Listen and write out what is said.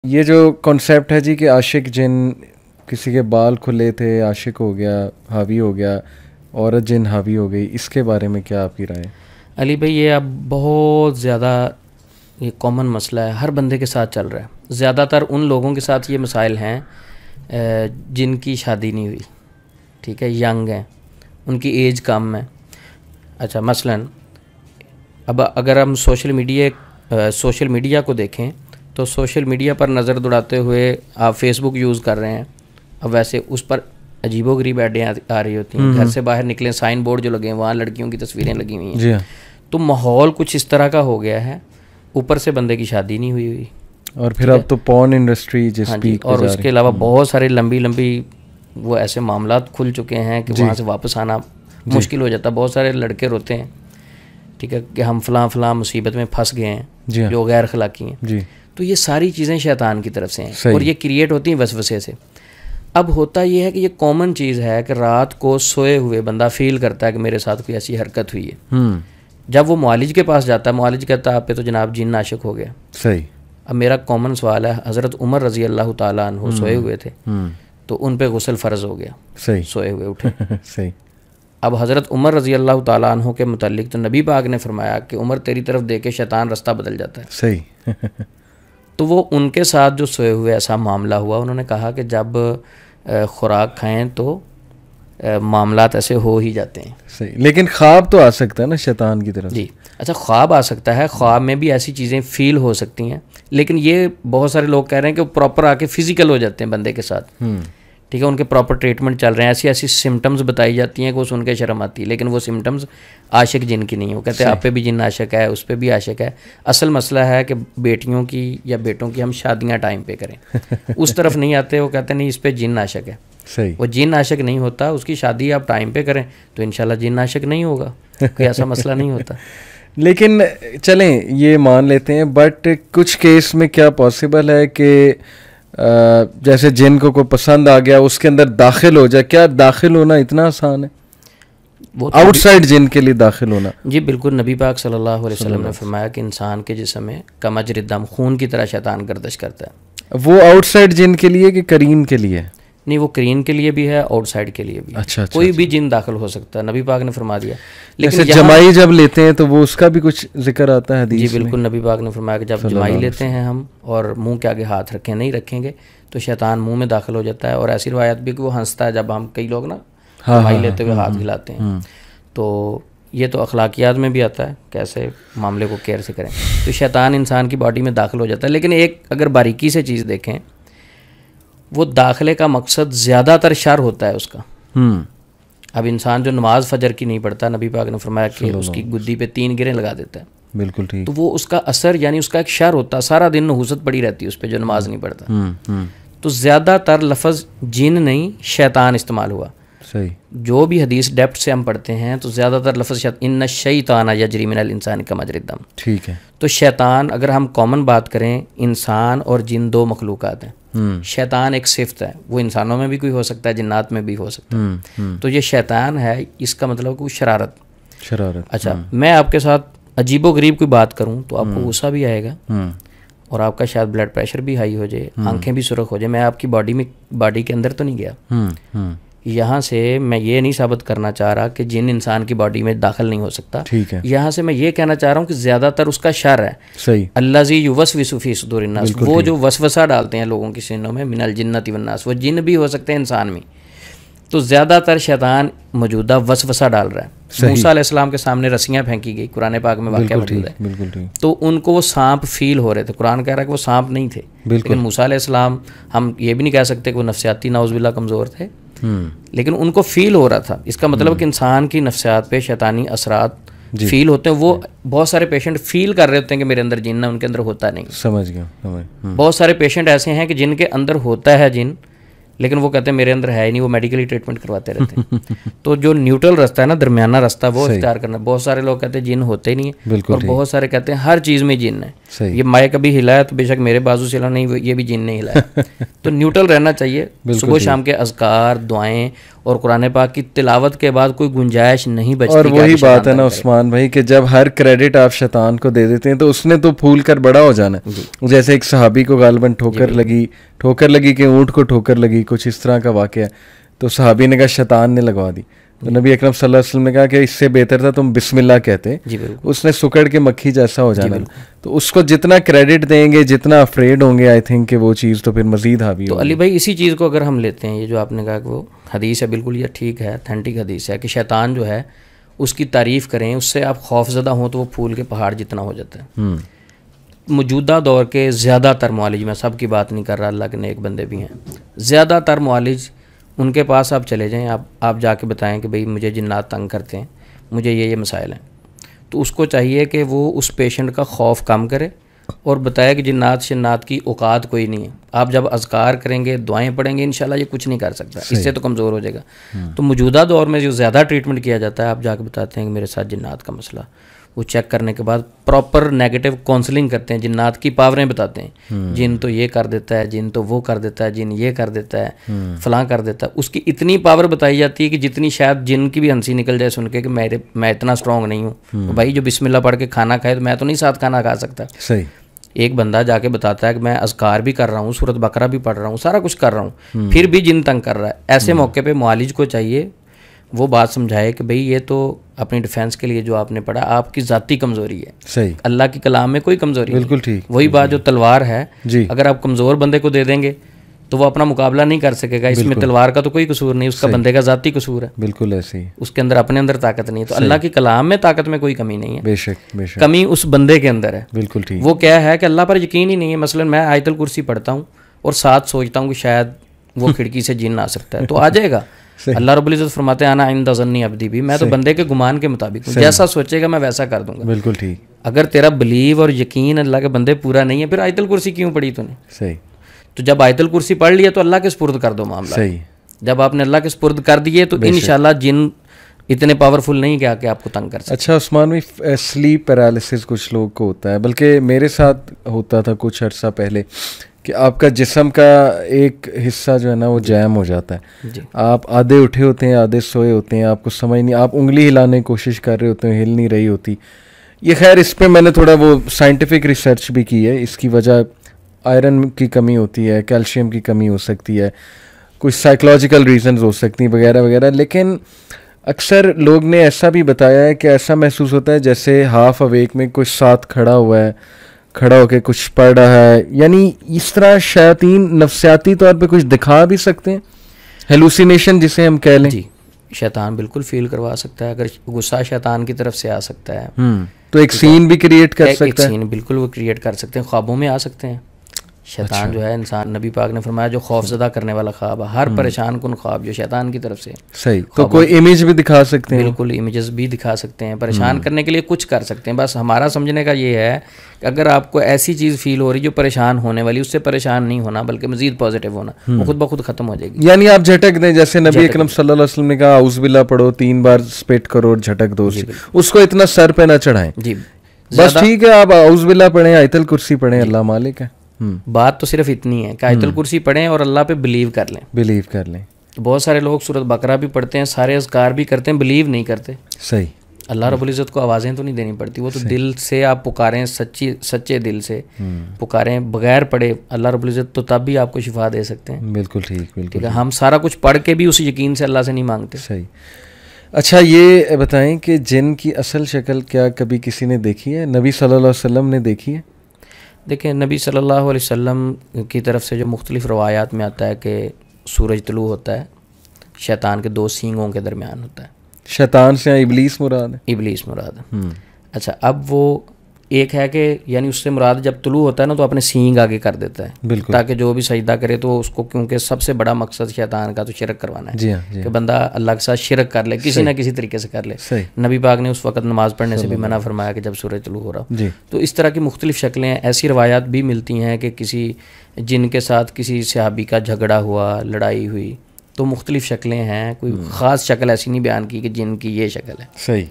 یہ جو کانسیپٹ ہے جی کہ عاشق جن، کسی کے بال کھلے تھے عاشق ہو گیا، حاوی ہو گیا، عورت جن حاوی ہو گئی، اس کے بارے میں کیا آپ کی رائے؟ علی بھائی یہ اب بہت زیادہ یہ کامن مسئلہ ہے، ہر بندے کے ساتھ چل رہا ہے. زیادہ تر ان لوگوں کے ساتھ یہ مسائل ہیں جن کی شادی نہیں ہوئی، ٹھیک ہے، ینگ ہیں، ان کی ایج کم ہے. اچھا مثلاً اب اگر ہم سوشل میڈیا کو دیکھیں تو سوشل میڈیا پر نظر دوڑاتے ہوئے آپ فیس بک یوز کر رہے ہیں، اب ویسے اس پر عجیب و غریب ایڈیں آ رہی ہوتی ہیں. گھر سے باہر نکلیں، سائن بورڈ جو لگے ہیں وہاں لڑکیوں کی تصویریں لگی ہوئی ہیں. جی ہاں. تو ماحول کچھ اس طرح کا ہو گیا ہے، اوپر سے بندے کی شادی نہیں ہوئی، اور پھر اب تو پورن انڈسٹری جس پیک پہ اور جا اس رہی کے علاوہ بہت سارے لمبی وہ ایسے معاملات کھل چکے ہیں کہ وہاں سے واپس آنا مشکل ہو جاتا ہے. بہت سارے لڑکے روتے ہیں، ٹھیک ہے، کہ ہم فلاں مصیبت میں پھنس گئے ہیں جو غیر اخلاقی ہیں. جی. تو یہ ساری چیزیں شیطان کی طرف سے ہیں اور یہ کریٹ ہوتی ہیں وسوسے سے. اب ہوتا یہ ہے کہ یہ کامن چیز ہے کہ رات کو سوئے ہوئے بندہ فیل کرتا ہے کہ میرے ساتھ کوئی ایسی حرکت ہوئی ہے. جب وہ معالج کے پاس جاتا ہے، معالج کہتا ہے آپ پہ تو جناب جن عاشق ہو گیا. صحیح. اب میرا کامن سوال ہے، حضرت عمر رضی اللہ تعالیٰ عنہ سوئے ہوئے تھے تو ان پہ غسل فرض ہو گیا. صحیح. سوئے ہوئے اٹھے. صحیح. اب حضرت عمر رضی اللہ تعالیٰ عنہ کے متعلق تو نبی پاک نے فرمایا کہ عمر تیری طرف دیکھ کے شیطان رستہ بدل جاتا ہے. صحیح. تو وہ ان کے ساتھ جو سوئے ہوئے ایسا معاملہ ہوا، انہوں نے کہا کہ جب خوراک کھائیں تو معاملات ایسے ہو ہی جاتے ہیں. صحیح. لیکن خواب تو آ سکتا ہے نا شیطان کی طرف. جی اچھا، خواب آ سکتا ہے، خواب میں بھی ایسی چیزیں فیل ہو سکتی ہیں، لیکن یہ بہت سارے لوگ کہہ رہے ہیں کہ وہ پراپر آ کے فزیکل ہو جاتے ہیں بندے کے ساتھ. ٹھیک ہے، ان کے پراپر ٹریٹمنٹ چل رہے ہیں، ایسی سمٹمز بتائی جاتی ہیں کہ وہ سن کے شرم آتی ہے، لیکن وہ سمٹمز عاشق جن کی نہیں ہیں. وہ کہتے ہیں آپ پہ بھی جن عاشق ہے، اس پہ بھی عاشق ہے. اصل مسئلہ ہے کہ بیٹیوں کی یا بیٹوں کی ہم شادیاں ٹائم پہ کریں، اس طرف نہیں آتے. وہ کہتے ہیں نہیں اس پہ جن عاشق ہے. صحیح. وہ جن عاشق نہیں ہوتا، اس کی شادی آپ ٹائم پہ کریں تو انشاءاللہ جن عاشق نہیں ہوگا، کوئی ایسا مسئلہ نہیں ہوتا. لیکن چلیں یہ مان لیتے ہیں، بٹ کچھ کیس میں کیا پاسبل ہے کہ جیسے جن کو کوئی پسند آ گیا اس کے اندر داخل ہو جائے؟ کیا داخل ہونا اتنا آسان ہے؟ وہ آؤٹ سائڈ جن کے لیے داخل ہونا؟ جی بالکل. نبی پاک صلی اللہ علیہ وسلم نے فرمایا کہ انسان کے جسم میں کمجر الدم، خون کی طرح شیطان گردش کرتا ہے. وہ آؤٹ سائڈ جن کے لیے کہ کرین کے لیے؟ نہیں، وہ کرین کے لیے بھی ہے، آؤٹ سائڈ کے لیے بھی. اچھا. کوئی بھی جن داخل ہو سکتا ہے، نبی پاک نے فرما دیا. لیکن جمائی جب لیتے ہیں تو وہ اس کا بھی کچھ ذکر آتا ہے حدیث میں؟ جی بالکل. نبی پاک نے فرمایا کہ جب جمائی لیتے ہیں ہم اور منہ کے آگے ہاتھ نہیں رکھیں گے تو شیطان منہ میں داخل ہو جاتا ہے. اور ایسی روایت بھی کہ وہ ہنستا ہے جب ہم کئی لوگ نا جمائی لیتے ہوئے ہاتھ ہلاتے ہیں. تو یہ تو اخلاقیات میں بھی آتا ہے کیسے معاملے کو کیئر سے کریں. تو شیطان انسان کی باڈی میں داخل ہو جاتا ہے. لیکن ایک اگر باریکی سے چیز دیکھیں، وہ داخلے کا مقصد زیادہ تر شر ہوتا ہے اس کا. اب انسان جو نماز فجر کی نہیں پڑھتا، نبی پاک نے فرمایا کہ اس کی گدی پہ 3 گریں لگا دیتا ہے. بالکل ٹھیک. تو وہ اس کا اثر یعنی اس کا ایک شر ہوتا ہے، سارا دن نحوست پڑی رہتی ہے اس پہ جو نماز نہیں پڑھتا. تو زیادہ تر لفظ جن نہیں شیطان استعمال ہوا. صحیح. جو بھی حدیث ڈیپتھ سے ہم پڑھتے ہیں تو زیادہ تر لفظ ان الشیطان یجری من الانسان کمجری الدم. ٹھیک ہے. تو شیطان اگر ہم کامن بات کریں، انسان اور جن 2 مخلوقات ہیں. شیطان ایک صفت ہے، وہ انسانوں میں بھی کوئی ہو سکتا ہے، جنات میں بھی ہو سکتا ہے. تو یہ شیطان ہے، اس کا مطلب کوئی شرارت. اچھا میں آپ کے ساتھ عجیب و غریب کوئی بات کروں تو آپ کو غصہ بھی آئے گا اور آپ کا شاید بلڈ پریشر بھی ہائی ہو جائے، آنکھیں بھی سرخ ہو جائے. میں آپ کی باڈی کے اندر تو نہیں گیا. یہاں سے میں یہ نہیں ثابت کرنا چاہ رہا کہ جن انسان کی باڈی میں داخل نہیں ہو سکتا. یہاں سے میں یہ کہنا چاہ رہا ہوں کہ زیادہ تر اس کا شر ہے. صحیح. الذی یوسوس فی صدور الناس، وہ جو وسوسہ ڈالتے ہیں لوگوں کی سینوں میں، من الجنۃ والناس، وہ جن بھی ہو سکتے ہیں انسان میں. تو زیادہ تر شیطان موجودہ وسوسہ ڈال رہا ہے. موسیٰ علیہ السلام کے سامنے رسیاں پھینکی گئی، قرآن پاک میں واقعہ موجود ہے. تو ان کو وہ سانپ فیل ہو رہے تھے. قرآن کہہ رہا ہے کہ وہ سانپ نہیں تھے، لیکن موسیٰ علیہ السلام، ہم یہ بھی نہیں کہہ سکتے کہ وہ نفسیاتی نعوذ باللہ کمزور تھے، لیکن ان کو فیل ہو رہا تھا. اس کا مطلب کہ انسان کی نفسیات پہ شیطانی اثرات فیل ہوتے ہیں. وہ بہت سارے پیشنٹ فیل کر رہے ہوتے ہیں کہ میرے اندر جن ہے، ان کے اندر ہوتا نہیں. سمجھ گیا. بہت سارے پیشنٹ ایسے ہیں کہ جن کے اندر ہوتا ہے جن، لیکن وہ کہتے ہیں میرے اندر ہے ہی نہیں، وہ میڈیکلی ٹریٹمنٹ کرواتے رہتے ہیں. تو جو نیوٹرل راستہ ہے نا، درمیانہ راستہ، وہ اختیار کرنا. بہت سارے لوگ کہتے ہیں جن ہوتے ہی نہیں ہیں، اور بہت سارے کہتے ہیں ہر چیز میں جن ہے. یہ مائع کبھی ہلایا تو بے شک میرے بازو سے ہلا, نہیں یہ بھی جن نے ہلایا. تو نیوٹرل رہنا چاہیے. صبح شام کے اذکار, دعائیں اور قرآن پاک کی تلاوت کے بعد کوئی گنجائش نہیں بچتی. اور وہی بات ہے نا عثمان بھائی کہ جب ہر کریڈٹ آپ شیطان کو دے دیتے ہیں تو اس نے تو پھول کر بڑا ہو جانا ہے. جیسے ایک صحابی کو غالباً ٹھوکر لگی کہ اونٹ کو ٹھوکر لگی, کچھ اس طرح کا واقعہ ہے. تو صحابی نے کہا شیطان نے لگوا دی. تو نبی اکرم صلی اللہ علیہ وسلم نے کہا کہ اس سے بہتر تھا تم بسم اللہ کہتے. اس نے سکڑ کے مکھی جیسا ہو جانا. تو اس کو جتنا کریڈٹ دیں گے, جتنا افریڈ ہوں گے, آئی تھنک کہ وہ چیز تو پھر مزید حاوی تو علی بھائی اسی چیز کو اگر ہم لیتے ہیں, یہ جو آپ نے کہا کہ وہ حدیث ہے, بالکل یہ ٹھیک ہے, اتھینٹک حدیث ہے کہ شیطان جو ہے اس کی تعریف کریں, اس سے آپ خوف زدہ ہوں تو وہ پھول کے پہاڑ جتنا ہو جاتا ہے. موجودہ دور کے زیادہ تر معالج, میں سب کی بات نہیں کر رہا, اللہ کے نیک بندے بھی ہیں, زیادہ تر معالج ان کے پاس آپ چلے جائیں, آپ جا کے بتائیں کہ بھئی مجھے جنات تنگ کرتے ہیں, مجھے یہ مسائل ہیں, تو اس کو چاہیے کہ وہ اس پیشنٹ کا خوف کم کرے اور بتائے کہ جنات شنات کی اوقات کوئی نہیں ہے. آپ جب اذکار کریں گے, دعائیں پڑھیں گے, انشاءاللہ یہ کچھ نہیں کر سکتا, اس سے تو کمزور ہو جائے گا. تو موجودہ دور میں جو زیادہ ٹریٹمنٹ کیا جاتا ہے, آپ جا کے بتاتے ہیں کہ میرے ساتھ جنات کا مسئلہ, وہ چیک کرنے کے بعد پراپر نیگیٹو کاؤنسلنگ کرتے ہیں, جنات کی پاوریں بتاتے ہیں, جن تو یہ کر دیتا ہے, جن تو وہ کر دیتا ہے, جن یہ کر دیتا ہے, فلاں کر دیتا ہے. اس کی اتنی پاور بتائی جاتی ہے کہ جتنی شاید جن کی بھی ہنسی نکل جائے سن کے کہ میں اتنا اسٹرانگ نہیں ہوں. بھائی جو بسم اللہ پڑھ کے کھانا کھائے تو میں تو نہیں ساتھ کھانا کھا سکتا. صحیح. ایک بندہ جا کے بتاتا ہے کہ میں اذکار بھی کر رہا ہوں, سورۃ بقرہ بھی پڑھ رہا ہوں, سارا کچھ کر رہا ہوں, پھر بھی جن تنگ کر رہا ہے. ایسے موقع پہ معالج کو چاہیے وہ بات سمجھائے کہ بھئی یہ تو اپنی ڈیفینس کے لیے جو آپ نے پڑھا آپ کی ذاتی کمزوری ہے. صحیح. اللہ کی کلام میں کوئی کمزوری نہیں. بالکل ٹھیک. وہی بات جو تلوار ہے, اگر آپ کمزور بندے کو دے دیں گے تو وہ اپنا مقابلہ نہیں کر سکے گا. اس میں تلوار کا تو کوئی قصور نہیں, اس کا بندے کا ذاتی قصور ہے. بالکل ایسے ہی, اس کے اندر اپنے اندر طاقت نہیں ہے. تو اللہ کی کلام میں طاقت میں کوئی کمی نہیں ہے. بے شک بے شک. کمی اس بندے کے اندر ہے. بالکل ٹھیک. وہ کیا ہے کہ اللہ پر یقین ہی نہیں ہے. مثلا میں آیت الکرسی پڑھتا ہوں اور ساتھ سوچتا ہوں کہ شاید وہ کھڑکی سے جن آ سکتا ہے, تو آ جائے گا. اللہ رب العزت فرماتے ہیں انا عند ظن عبدی بھی, میں تو بندے کے گمان کے مطابق ہوں, جیسا سوچے گا میں ویسا کر دوں گا. بالکل ٹھیک. اگر تیرا بلیو اور یقین اللہ کے بندے پورا نہیں ہے, پھر آیت الکرسی کیوں پڑھی تو نے؟ صحیح. تو جب آیت الکرسی پڑھ لیا تو اللہ کے سپرد کر دو معاملہ. صحیح. جب آپ نے اللہ کے سپرد کر دیے تو انشاءاللہ جن اتنے پاورفل نہیں کہ آپ کو تنگ کر سکتے. اچھا عثمان بھائی, سلیپ پیرالسس کچھ لوگوں کو ہوتا ہے, بلکہ میرے ساتھ ہوتا تھا کچھ عرصہ پہلے, کہ آپ کا جسم کا ایک حصہ جو ہے نا وہ جیم ہو جاتا ہے. آپ آدھے اٹھے ہوتے ہیں, آدھے سوئے ہوتے ہیں, آپ کو سمجھ نہیں, آپ انگلی ہلانے کی کوشش کر رہے ہوتے ہیں, ہل نہیں رہی ہوتی. یہ خیر اس پہ میں نے تھوڑا وہ سائنٹیفک ریسرچ بھی کی ہے. اس کی وجہ آئرن کی کمی ہوتی ہے, کیلشیم کی کمی ہو سکتی ہے, کچھ سائیکلوجیکل ریزنز ہو سکتی ہیں وغیرہ وغیرہ. لیکن اکثر لوگ نے ایسا بھی بتایا ہے کہ ایسا محسوس ہوتا ہے جیسے ہاف اویک میں کوئی ساتھ کھڑا ہوا ہے, کھڑا ہو کے کچھ پڑھ رہا ہے. یعنی اس طرح شیاطین نفسیاتی طور پہ کچھ دکھا بھی سکتے ہیں, ہیلوسینیشن جسے ہم کہہ لیں. جی, شیطان بالکل فیل کروا سکتا ہے. اگر غصہ شیطان کی طرف سے آ سکتا ہے تو ایک سین بھی کریٹ کر سکتا ہے. ایک سین بالکل وہ کریٹ کر سکتے ہیں. خوابوں میں آ سکتے ہیں. شیطان جو ہے انسان, نبی پاک نے فرمایا جو خوف زدہ کرنے والا خواب ہے, ہر پریشان کن خواب جو شیطان کی طرف سے. صحیح. تو کوئی امیج بھی دکھا سکتے ہیں. بالکل امیجز بھی دکھا سکتے ہیں, پریشان کرنے کے لیے کچھ کر سکتے ہیں. بس ہمارا سمجھنے کا یہ ہے کہ اگر آپ کو ایسی چیز فیل ہو رہی جو پریشان ہونے والی, اس سے پریشان نہیں ہونا بلکہ مزید پازیٹیو ہونا, وہ خود بخود ختم ہو جائے گی. یعنی آپ جھٹک دیں, جیسے نبی اکرم صلی اللہ علیہ وسلم نے کہا اعوذ باللہ پڑھو 3 بار اسپٹ کرو اور جھٹک دو, اس کو اتنا سر پہ نہ چڑھائیں. جی بس ٹھیک ہے, آپ اعوذ باللہ پڑھیں, آیت الکرسی پڑھیں, اللہ مالک ہے. بات تو صرف اتنی ہے کہ آیت الکرسی پڑھیں اور اللہ پہ بلیو کر لیں. بلیو کر لیں. بہت سارے لوگ سورۃ بقرہ بھی پڑھتے ہیں, سارے اذکار بھی کرتے ہیں, بلیو نہیں کرتے. صحیح. اللہ رب العزت کو آوازیں تو نہیں دینی پڑتی, وہ تو دل سے آپ پکاریں, سچے دل سے پکاریں, بغیر پڑھے, اللہ رب العزت تو تب بھی آپ کو شفا دے سکتے ہیں. بالکل ٹھیک. بالکل. ہم سارا کچھ پڑھ کے بھی اس یقین سے اللہ سے نہیں مانگتے. صحیح. اچھا یہ بتائیں کہ جن کی اصل شکل کیا کبھی کسی نے دیکھی ہے؟ نبی صلی اللہ علیہ وسلم نے دیکھی ہے؟ دیکھیں, نبی صلی اللہ علیہ وسلم کی طرف سے جو مختلف روایات میں آتا ہے کہ سورج طلوع ہوتا ہے, شیطان کے 2 سینگوں کے درمیان ہوتا ہے. شیطان سے ابلیس مراد ہے؟ ابلیس مراد ہے. اچھا, اب وہ ایک ہے کہ یعنی اس سے مراد جب طلوع ہوتا ہے نا تو اپنے سینگ آگے کر دیتا ہے, بالکل, تاکہ جو بھی سجدہ کرے تو اس کو, کیونکہ سب سے بڑا مقصد شیطان کا تو شرک کروانا ہے. جی ہاں, کہ بندہ اللہ کے ساتھ شرک کر لے, کسی نہ کسی طریقے سے کر لے. نبی پاک نے اس وقت نماز پڑھنے سے بھی منع فرمایا کہ جب سورج طلوع ہو رہا ہو. تو اس طرح کی مختلف شکلیں ہیں. ایسی روایات بھی ملتی ہیں کہ کسی جن کے ساتھ کسی صحابی کا جھگڑا ہوا, لڑائی ہوئی, تو مختلف شکلیں ہیں. کوئی خاص شکل ایسی نہیں بیان کی کہ جن کی یہ شکل ہے. صحیح.